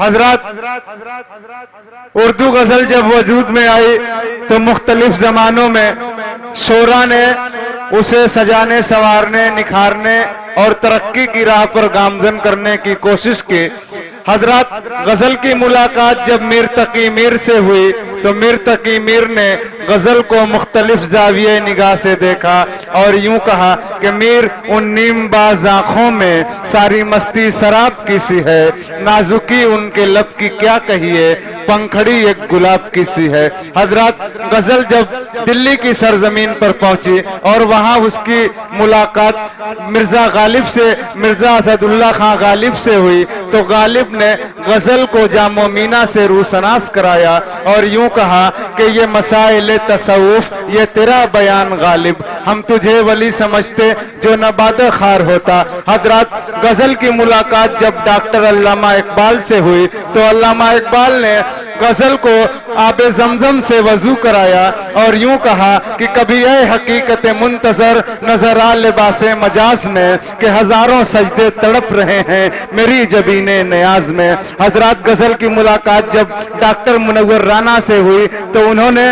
हजरत उर्दू गजल जब वजूद में आई तो मुख्तलिफ जमानों में शोरा ने उसे सजाने, संवारने, निखारने और तरक्की की राह पर गामजन करने की कोशिश की। हजरत गजल की मुलाकात जब मीर तकी मीर से हुई तो मीर तकी मीर ने गजल को मुख्तलिफ जाविये निगाह से देखा और यूं कहा कि मीर उन नीमबाज आंखों में सारी मस्ती शराब की सी है, नाजुकी उनके लब की क्या कहिए, पंखड़ी एक गुलाब की सी है। हजरत गजल जब दिल्ली की सरजमीन पर पहुंची और वहां उसकी मुलाकात मिर्जा गालिब से, मिर्जा असदुल्ला खां गालिब से हुई तो गालिब ने गजल को जामो मीना से रूसनास कराया और यूं कहा कि ये मसाइल तसव्वुफ, ये तेरा बयान गालिब, हम तुझे वली समझते जो नबाद खार होता। हजरत गजल की मुलाकात जब डॉक्टर अल्लामा इकबाल से हुई तो अल्लामा इकबाल ने गजल को आबे जमजम से वजू कराया और यूं कहा कि कभी ऐ हकीकत मुंतजर नजर आ लिबासे मजाज में कि हजारों सजदे तड़प रहे हैं मेरी जबीने नियाज में। हजरत गजल की मुलाकात जब डॉक्टर मुनव्वर राना से हुई तो उन्होंने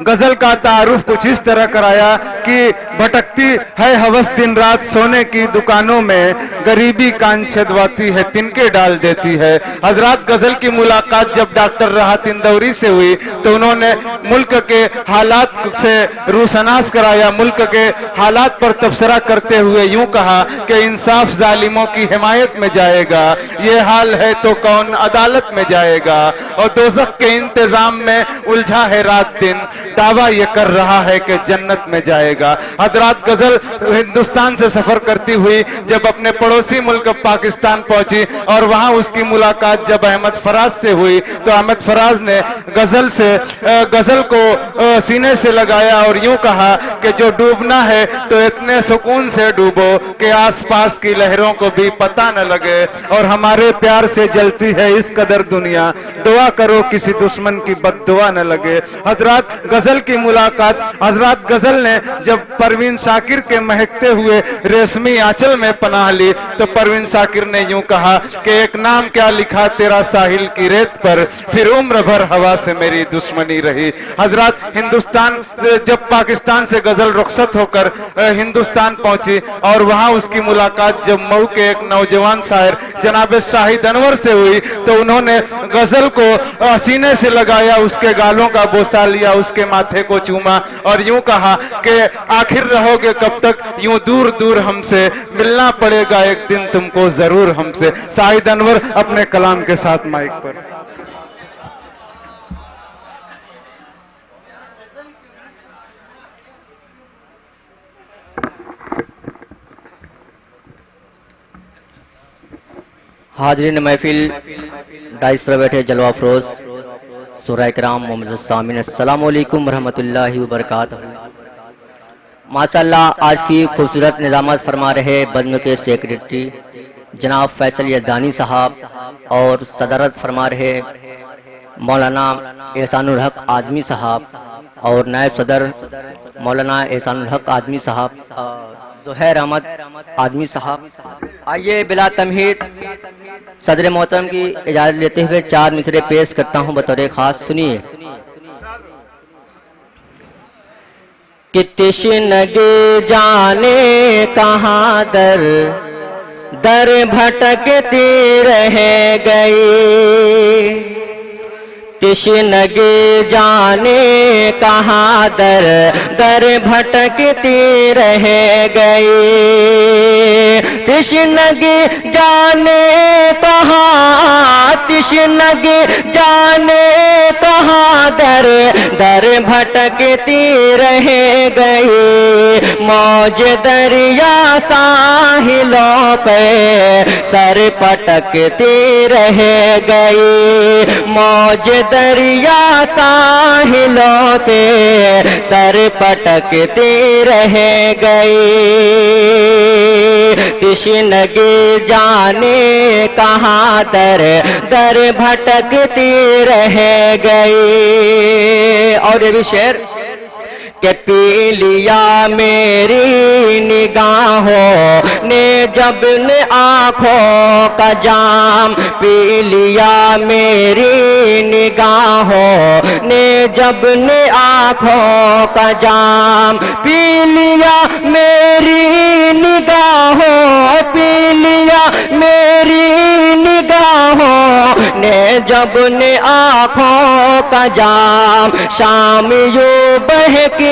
गजल का तारुफ कुछ इस तरह कराया कि भटकती है हवस दिन रात सोने की दुकानों में, गरीबी कान छेदवाती है तिनके डाल देती है। हजरत गजल की मुलाकात जब डॉक्टर राहत इंदौरी से हुई तो उन्होंने मुल्क के हालात से रूसनास कराया, मुल्क के हालात पर तबसरा करते हुए यूं कहा कि इंसाफ जालिमों की हिमायत में जाएगा, ये हाल है तो कौन अदालत में जाएगा, और दोज़ख के इंतजाम में उलझा है रात दिन, दावा ये कर रहा है कि जन्नत में जाएगा। हजरत गजल हिंदुस्तान से सफर करती हुई जब अपने पड़ोसी मुल्क पाकिस्तान पहुंची और वहां उसकी मुलाकात जब अहमद फराज से हुई तो अहमद फराज ने गजल को सीने से लगाया और यूं कहा कि जो डूबना है तो इतने सुकून से डूबो कि आसपास की लहरों को भी पता न लगे, और हमारे प्यार से जलती है इस कदर दुनिया, दुआ करो किसी दुश्मन की बद्दुआ न लगे। हजरत गजल की मुलाकात, हजरत गजल ने जब परवीन शाकिर के महकते हुए रेशमी आंचल में पनाह ली तो परवीन शाकिर ने यूं कहा कि एक नाम क्या लिखा तेरा साहिल की रेत पर, फिर उम्र भर हवा से मेरी दुश्मनी रही। हजरत हिंदुस्तान जब पाकिस्तान से गजल रुखसत होकर हिंदुस्तान पहुंची और वहां उसकी मुलाकात जब मऊ के एक नौजवान शायर जनाब शाहिद अनवर से हुई तो उन्होंने गजल को सीने से लगाया, उसके गालों का बोसा लिया, उसके माथे को चूमा और यूं कहा कि आखिर रहोगे कब तक यूं दूर दूर हमसे, मिलना पड़ेगा एक दिन तुमको जरूर हमसे। शाहिद अनवर अपने कलाम के साथ माइक पर। हाजरीन महफिल, डाइस पर बैठे जलवा फरोज सूरा इकराम मोहम्मद सामीन, अस्सलामु अलैकुम रहमतुल्लाहि व बरकातहू। माशाअल्लाह आज की खूबसूरत निज़ामत फरमा रहे बज़्म के सेक्रेटरी जनाब फैसल यज़दानी साहब और सदरत फरमा रहे मौलाना एहसानुल हक आज़मी साहब और नायब सदर मौलाना एहसानुल हक आज़मी साहब, ज़ुहैर अहमद आज़मी साहब। आइए बिला तमहीद सदर मोहतरम की इजाज़त लेते हुए चार मिसरे पेश करता हूँ बतौर खास। सुनिए कि तिश्नगी जाने कहाँ दर दर भटकती रह गई, तिश्नगी जाने कहाँ दर दर भटकती रह गई, तिश्नगी जाने कहाँ, तिश्नगी जाने कहाँ दर दर भटकती रह गई, मौज दरिया साहिलों पे सर पटकती रह गई, मौज दरिया साहिलों पे सर पटकती रह गई, तिश्नगी जाने कहाँ दर दर भटकती रह गई। और ये भी शेर के पी लिया मेरी निगाहों ने जब ने आँखों का जाम, पी लिया मेरी निगाहों ने जब ने आँखों का जाम, पी लिया मेरी निगाहों, पी लिया मेरी निगाहों ने जब ने आँखों का जाम। शाम यूं बहकी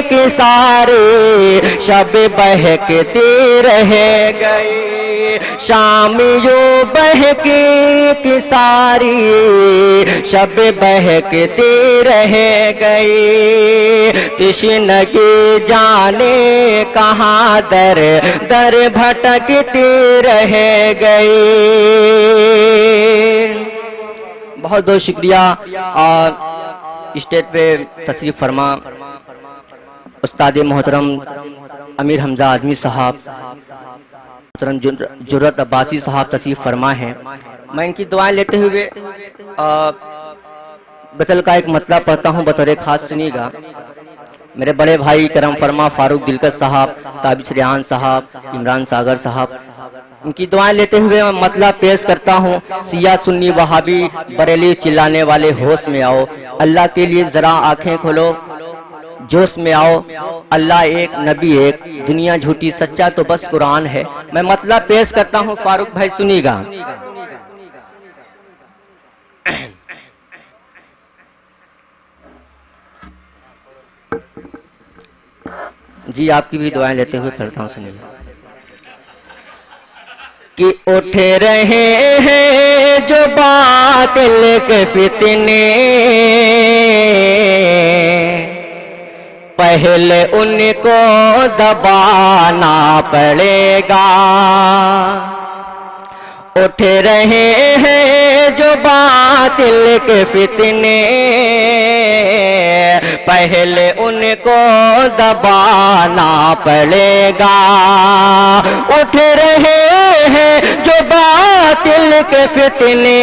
कि सारी शब बहकती रह गई, शाम यूं बहकी कि सारी शब बहकती रह गई। तृष्णगी जाने कहाँ दर दर भटकती रह गई। बहुत बहुत शुक्रिया। और स्टेज पे तशरीफ फरमा उस्ताद मोहतरम अमीर हमजा आजमी साहब, मोहतरम जुर्रत अब्बासी साहब तशरीफ फरमा हैं। मैं इनकी दुआएं लेते हुए गज़ल का एक मतलब पढ़ता हूँ, बतौर खास सुनिएगा। मेरे बड़े भाई करम फरमा फारूक दिलकश साहब, ताबिश रेहान साहब, इमरान सागर साहब, उनकी दुआएं लेते हुए मैं मतलब पेश करता हूँ। सिया सुन्नी वहाबी बरेली चिल्लाने वाले होश में आओ, अल्लाह के लिए जरा आंखें खोलो, जोश में आओ। अल्लाह एक, नबी एक, दुनिया झूठी, सच्चा तो बस कुरान है। मैं मतलब पेश करता हूँ, फारूक भाई सुनिएगा। जी आपकी भी दुआएं लेते हुए पढ़ता हूँ, सुनिए। कि उठ रहे हैं जो बातिल के फितने, पहले उनको दबाना पड़ेगा। उठ रहे हैं जो बातिल के फितने, पहले उनको दबाना पड़ेगा। उठ रहे हैं जो बातिल के फितने,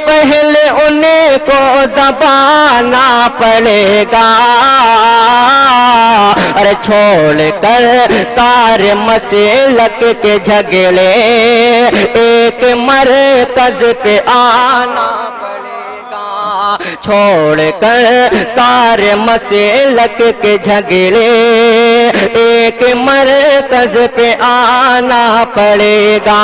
पहले उनको दबाना पड़ेगा। अरे छोड़ कर सारे मसलक के झगड़े, एक मरकज पे आना पड़ेगा। छोड़ कर सारे मसलक के झगड़े, एक मरकज पे आना पड़ेगा।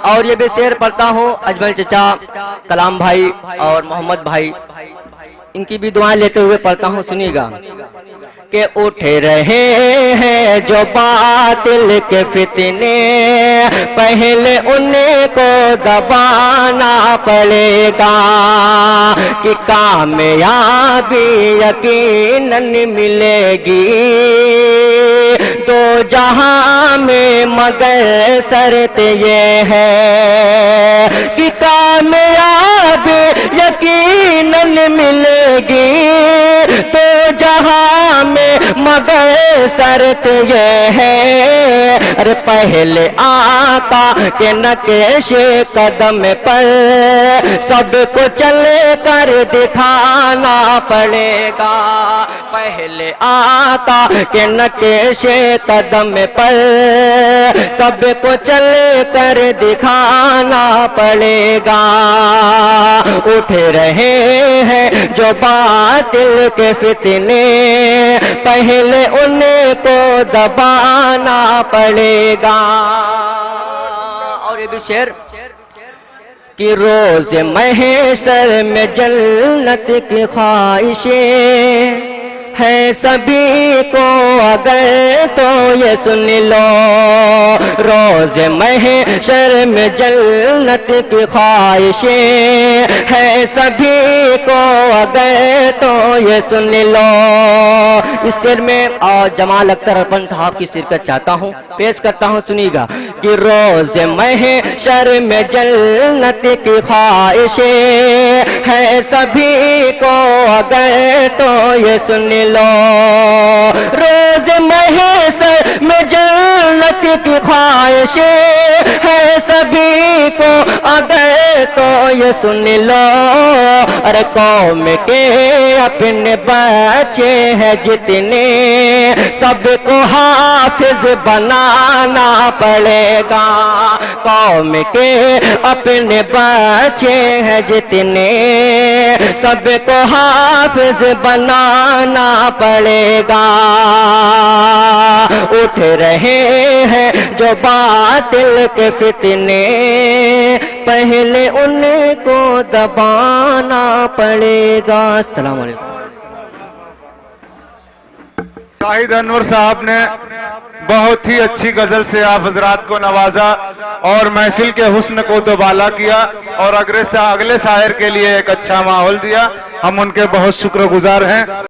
और ये भी शेर पढ़ता हूँ, अजमल चचा, कलाम भाई और मोहम्मद भाई, इनकी भी दुआएं लेते हुए पढ़ता हूँ, सुनिएगा। के उठ रहे हैं जो बातिल के फितने, पहले उनको दबाना पड़ेगा। कि कामयाबी यकीनन मिलेगी दो जहां में, मगर शर्त ये है कि कामयाबी यकीनन मिलेगी तो जहां में, मगर शर्त ये है। अरे पहले आका के नक्शे कदम पर सबको चल कर दिखाना पड़ेगा। पहले आका के नक्शे कदम पर सबको चल कर दिखाना पड़ेगा। उठ रहे हैं जो बातिल के फितने, पहले उनको दबाना पड़ेगा। और ये भी शेर कि रोज महशर में जन्नत की ख्वाहिशें है सभी को, अगर तो ये सुन लो। रोज महशर में जन्नत की ख्वाहिशें है सभी को, अगर तो ये सुन लो। इस शेर में और जमाल अख्तर अर्पण साहब की शिरकत चाहता हूँ, पेश करता हूँ, सुनिएगा। कि रोज महशर में जन्नत की ख्वाहिशें है सभी को, अगर तो ये सुन लो। रोज महशर में जन्नत की ख्वाहिशें है सभी को, अगर तो ये सुन लो, अरे कौम के अपने बच्चे हैं जितने, सबको हाफिज बनाना पड़ेगा। कौम के अपने बच्चे हैं जितने, सबको हाफिज बनाना पड़ेगा। उठ रहे हैं जो बातिल के फितने, पहले उनको दबाना पड़ेगा। अस्सलाम वालेकुम। शाहिद अनवर साहब ने बहुत ही अच्छी गजल से आप हजरात को नवाजा और महफिल के हुस्न को दोबाला किया और अगले शायर के लिए एक अच्छा माहौल दिया। हम उनके बहुत शुक्रगुजार हैं।